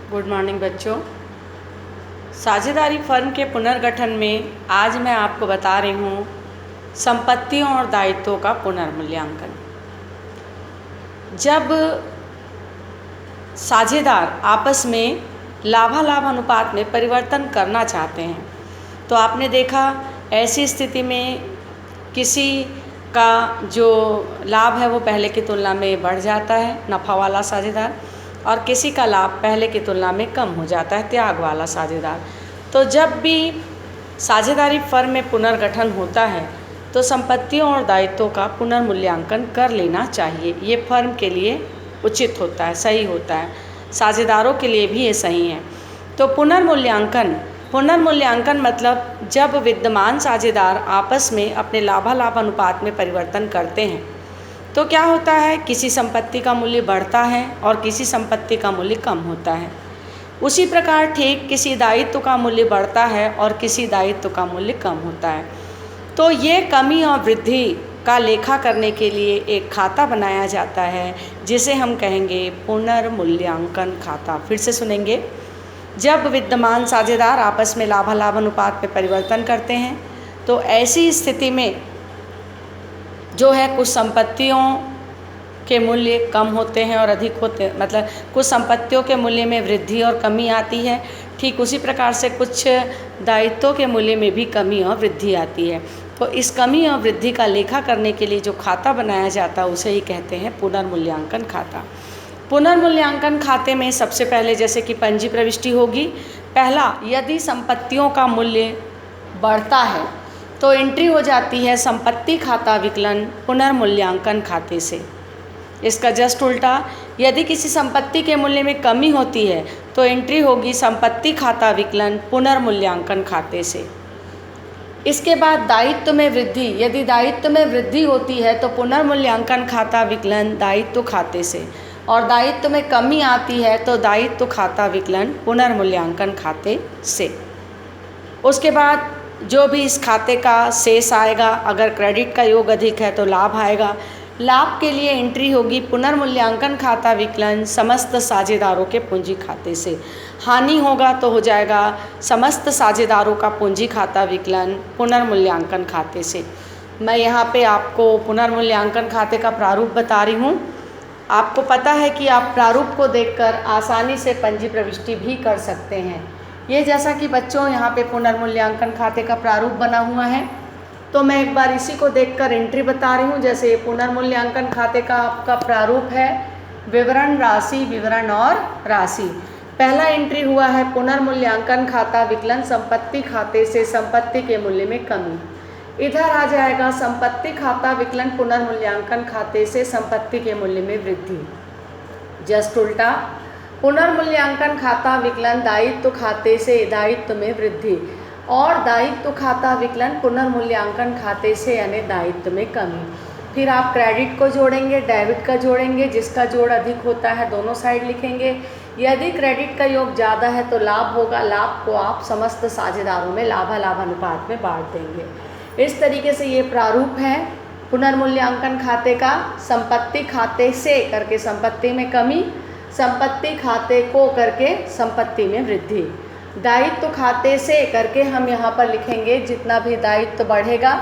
Good morning बच्चों। साझेदारी firm के पुनर्गठन में आज मैं आपको बता रही हूँ संपत्तियों और दायित्वों का पुनर्मूल्यांकन। जब साझेदार आपस में लाभालाभ अनुपात में परिवर्तन करना चाहते हैं तो आपने देखा ऐसी स्थिति में किसी का जो लाभ है वो पहले की तुलना में बढ़ जाता है, नफ़ा वाला साझेदार, और किसी का लाभ पहले की तुलना में कम हो जाता है, त्याग वाला साझेदार। तो जब भी साझेदारी फर्म में पुनर्गठन होता है तो संपत्तियों और दायित्वों का पुनर्मूल्यांकन कर लेना चाहिए। ये फर्म के लिए उचित होता है, सही होता है, साझेदारों के लिए भी ये सही है। तो पुनर्मूल्यांकन मतलब जब विद्यमान साझेदार आपस में अपने लाभालाभ अनुपात में परिवर्तन करते हैं तो क्या होता है, किसी संपत्ति का मूल्य बढ़ता है और किसी संपत्ति का मूल्य कम होता है। उसी प्रकार ठीक किसी दायित्व का मूल्य बढ़ता है और किसी दायित्व का मूल्य कम होता है। तो ये कमी और वृद्धि का लेखा करने के लिए एक खाता बनाया जाता है जिसे हम कहेंगे पुनर्मूल्यांकन खाता। फिर से सुनेंगे। जब विद्यमान साझेदार आपस में लाभालाभ अनुपात में परिवर्तन करते हैं तो ऐसी स्थिति में जो है कुछ संपत्तियों के मूल्य कम होते हैं और अधिक होते हैं, मतलब कुछ संपत्तियों के मूल्य में वृद्धि और कमी आती है। ठीक उसी प्रकार से कुछ दायित्वों के मूल्य में भी कमी और वृद्धि आती है। तो इस कमी और वृद्धि का लेखा करने के लिए जो खाता बनाया जाता है उसे ही कहते हैं पुनर्मूल्यांकन खाता। पुनर्मूल्यांकन खाते में सबसे पहले जैसे कि पंजी प्रविष्टि होगी। पहला, यदि संपत्तियों का मूल्य बढ़ता है तो एंट्री हो जाती है संपत्ति खाता विकलन पुनर्मूल्यांकन खाते से। इसका जस्ट उल्टा, यदि किसी संपत्ति के मूल्य में कमी होती है तो एंट्री होगी संपत्ति खाता विकलन पुनर्मूल्यांकन खाते से। इसके बाद दायित्व में वृद्धि, यदि दायित्व में वृद्धि होती है तो पुनर्मूल्यांकन खाता विकलन दायित्व खाते से, और दायित्व में कमी आती है तो दायित्व खाता विकलन पुनर्मूल्यांकन खाते से। उसके बाद जो भी इस खाते का शेष आएगा, अगर क्रेडिट का योग अधिक है तो लाभ आएगा। लाभ के लिए एंट्री होगी पुनर्मूल्यांकन खाता विकलन समस्त साझेदारों के पूंजी खाते से। हानि होगा तो हो जाएगा समस्त साझेदारों का पूंजी खाता विकलन पुनर्मूल्यांकन खाते से। मैं यहाँ पे आपको पुनर्मूल्यांकन खाते का प्रारूप बता रही हूँ। आपको पता है कि आप प्रारूप को देखकर आसानी से पंजी प्रविष्टि भी कर सकते हैं। ये जैसा कि बच्चों यहाँ पे पुनर्मूल्यांकन खाते का प्रारूप बना हुआ है तो मैं एक बार इसी को देखकर एंट्री बता रही हूँ। जैसे पुनर्मूल्यांकन खाते का आपका प्रारूप है विवरण, राशि, विवरण और राशि। पहला एंट्री हुआ है पुनर्मूल्यांकन खाता विकलन संपत्ति खाते से संपत्ति के मूल्य में कमी। इधर आ जाएगा संपत्ति खाता विकलन पुनर्मूल्यांकन खाते से संपत्ति के मूल्य में वृद्धि। जस्ट उल्टा, पुनर्मूल्यांकन खाता विकलन दायित्व खाते से दायित्व में वृद्धि, और दायित्व खाता विकलन पुनर्मूल्यांकन खाते से यानी दायित्व में कमी। फिर आप क्रेडिट को जोड़ेंगे, डेबिट का जोड़ेंगे, जिसका जोड़ अधिक होता है दोनों साइड लिखेंगे। यदि क्रेडिट का योग ज़्यादा है तो लाभ होगा, लाभ को आप समस्त साझेदारों में लाभालाभ अनुपात में बांट देंगे। इस तरीके से ये प्रारूप है पुनर्मूल्यांकन खाते का। संपत्ति खाते से करके संपत्ति में कमी, संपत्ति खाते को करके संपत्ति में वृद्धि, दायित्व खाते से करके हम यहाँ पर लिखेंगे जितना भी दायित्व बढ़ेगा,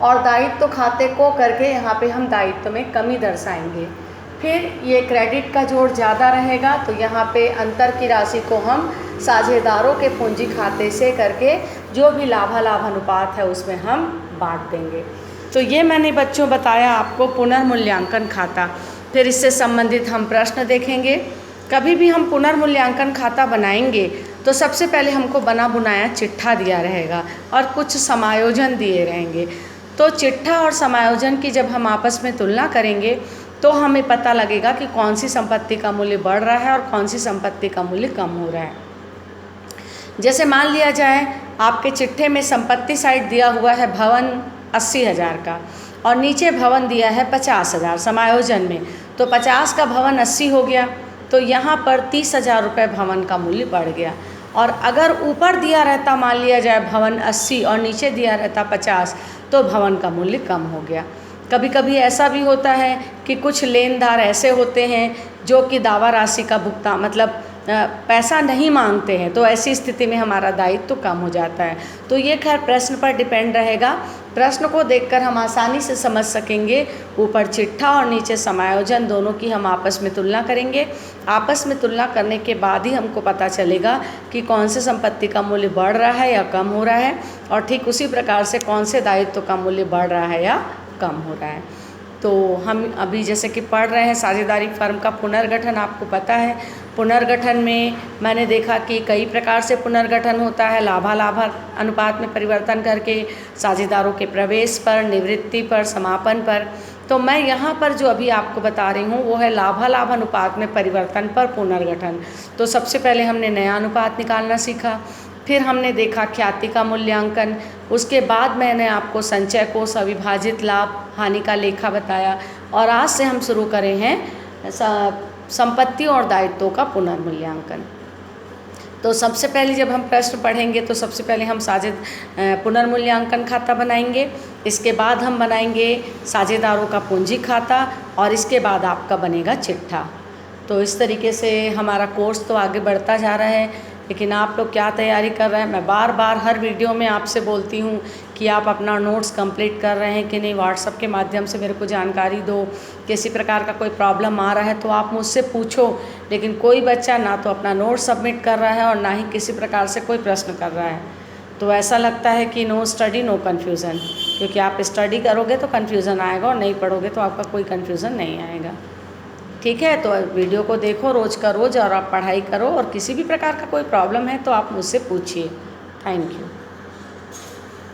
और दायित्व खाते को करके यहाँ पे हम दायित्व में कमी दर्शाएंगे। फिर ये क्रेडिट का जोड़ ज़्यादा रहेगा तो यहाँ पे अंतर की राशि को हम साझेदारों के पूंजी खाते से करके जो भी लाभालाभ अनुपात है उसमें हम बांट देंगे। तो ये मैंने बच्चों बताया आपको पुनर्मूल्यांकन खाता। फिर इससे संबंधित हम प्रश्न देखेंगे। कभी भी हम पुनर्मूल्यांकन खाता बनाएंगे तो सबसे पहले हमको बना बुनाया चिट्ठा दिया रहेगा और कुछ समायोजन दिए रहेंगे। तो चिट्ठा और समायोजन की जब हम आपस में तुलना करेंगे तो हमें पता लगेगा कि कौन सी संपत्ति का मूल्य बढ़ रहा है और कौन सी संपत्ति का मूल्य कम हो रहा है। जैसे मान लिया जाए आपके चिट्ठे में संपत्ति साइड दिया हुआ है भवन 80,000 का और नीचे भवन दिया है 50,000 समायोजन में, तो 50 का भवन 80 हो गया तो यहाँ पर 30,000 रुपये भवन का मूल्य बढ़ गया। और अगर ऊपर दिया रहता मान लिया जाए भवन 80 और नीचे दिया रहता 50 तो भवन का मूल्य कम हो गया। कभी कभी ऐसा भी होता है कि कुछ लेनदार ऐसे होते हैं जो कि दावा राशि का भुगतान मतलब पैसा नहीं मांगते हैं, तो ऐसी स्थिति में हमारा दायित्व तो कम हो जाता है। तो ये खैर प्रश्न पर डिपेंड रहेगा। प्रश्न को देखकर हम आसानी से समझ सकेंगे। ऊपर चिट्ठा और नीचे समायोजन दोनों की हम आपस में तुलना करेंगे। आपस में तुलना करने के बाद ही हमको पता चलेगा कि कौन से संपत्ति का मूल्य बढ़ रहा है या कम हो रहा है, और ठीक उसी प्रकार से कौन से दायित्व का मूल्य बढ़ रहा है या कम हो रहा है। तो हम अभी जैसे कि पढ़ रहे हैं साझेदारी फर्म का पुनर्गठन। आपको पता है पुनर्गठन में मैंने देखा कि कई प्रकार से पुनर्गठन होता है। लाभालाभ अनुपात में परिवर्तन करके, साझेदारों के प्रवेश पर, निवृत्ति पर, समापन पर। तो मैं यहाँ पर जो अभी आपको बता रही हूँ वो है लाभालाभ अनुपात में परिवर्तन पर पुनर्गठन। तो सबसे पहले हमने नया अनुपात निकालना सीखा, फिर हमने देखा ख्याति का मूल्यांकन, उसके बाद मैंने आपको संचय कोष, अविभाजित लाभ, हानि का लेखा बताया, और आज से हम शुरू करें हैं संपत्ति और दायित्वों का पुनर्मूल्यांकन। तो सबसे पहले जब हम प्रश्न पढ़ेंगे तो सबसे पहले हम पुनर्मूल्यांकन खाता बनाएंगे, इसके बाद हम बनाएंगे साझेदारों का पूंजी खाता, और इसके बाद आपका बनेगा चिट्ठा। तो इस तरीके से हमारा कोर्स तो आगे बढ़ता जा रहा है। लेकिन आप लोग क्या तैयारी कर रहे हैं? मैं बार बार हर वीडियो में आपसे बोलती हूँ कि आप अपना नोट्स कंप्लीट कर रहे हैं कि नहीं। व्हाट्सएप के माध्यम से मेरे को जानकारी दो। किसी प्रकार का कोई प्रॉब्लम आ रहा है तो आप मुझसे पूछो। लेकिन कोई बच्चा ना तो अपना नोट सबमिट कर रहा है और ना ही किसी प्रकार से कोई प्रश्न कर रहा है। तो ऐसा लगता है कि नो स्टडी नो कन्फ्यूज़न, क्योंकि आप स्टडी करोगे तो कन्फ्यूज़न आएगा और नहीं पढ़ोगे तो आपका कोई कन्फ्यूज़न नहीं आएगा। ठीक है, तो वीडियो को देखो रोज़ का रोज़ और आप पढ़ाई करो, और किसी भी प्रकार का कोई प्रॉब्लम है तो आप मुझसे पूछिए। Thank you.